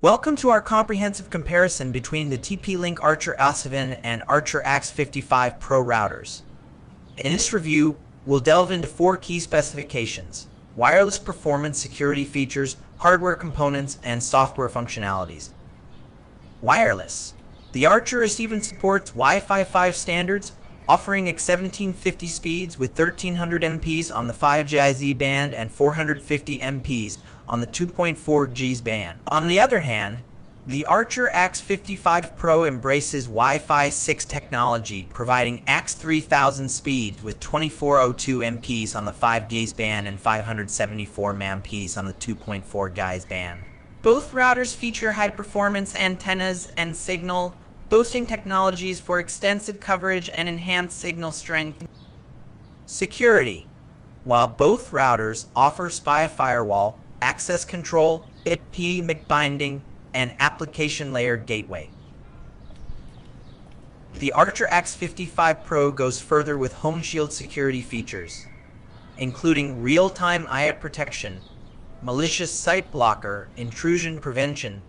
Welcome to our comprehensive comparison between the TP-Link Archer A7 and Archer AX55 Pro routers. In this review, we'll delve into four key specifications: wireless performance, security features, hardware components, and software functionalities. Wireless. The Archer A7 supports Wi-Fi 5 standards, offering AX1750 speeds with 1300 MPs on the 5GHz band and 450 MPs on the 2.4 GHz band. On the other hand, the Archer AX55 Pro embraces Wi-Fi 6 technology, providing AX3000 speeds with 2402 MPs on the 5 GHz band and 574 MPs on the 2.4 GHz band. Both routers feature high-performance antennas and signal boosting technologies for extensive coverage and enhanced signal strength. Security. While both routers offer SPI firewall, access control, IP binding, and application layer gateway, the Archer AX55 Pro goes further with Home Shield security features, including real-time IoT protection, malicious site blocker, intrusion prevention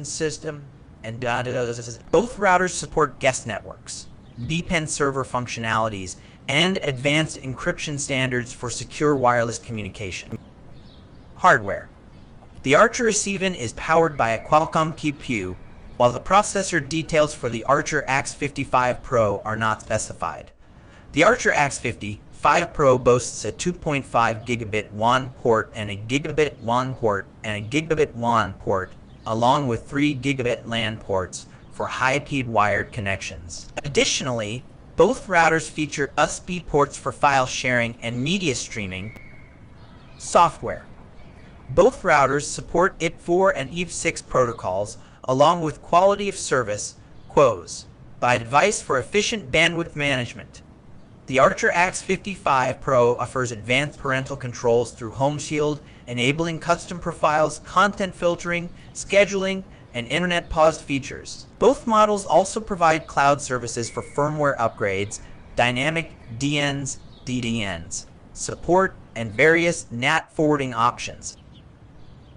system, and both routers support guest networks, VPN server functionalities, and advanced encryption standards for secure wireless communication. Hardware. The Archer A7 is powered by a Qualcomm QPU, while the processor details for the Archer AX55 Pro are not specified. The Archer AX55 Pro boasts a 2.5 gigabit WAN port and a gigabit WAN port and a gigabit WAN port, along with 3 gigabit LAN ports for high-speed wired connections. Additionally, both routers feature USB ports for file sharing and media streaming. Software. Both routers support IP4 and IP6 protocols, along with quality of service (QoS) by device for efficient bandwidth management. The Archer AX55 Pro offers advanced parental controls through Home Shield, enabling custom profiles, content filtering, scheduling, and internet pause features. Both models also provide cloud services for firmware upgrades, dynamic DNS support, and various NAT forwarding options.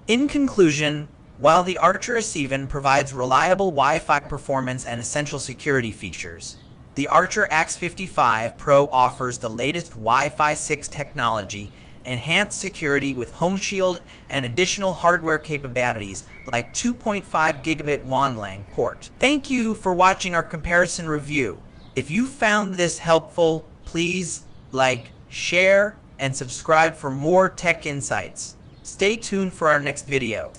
In conclusion, while the Archer A7 provides reliable Wi-Fi performance and essential security features, the Archer AX55 Pro offers the latest Wi-Fi 6 technology, enhanced security with Home Shield, and additional hardware capabilities like 2.5 gigabit WAN LAN port. Thank you for watching our comparison review. If you found this helpful, please like, share, and subscribe for more tech insights. Stay tuned for our next video.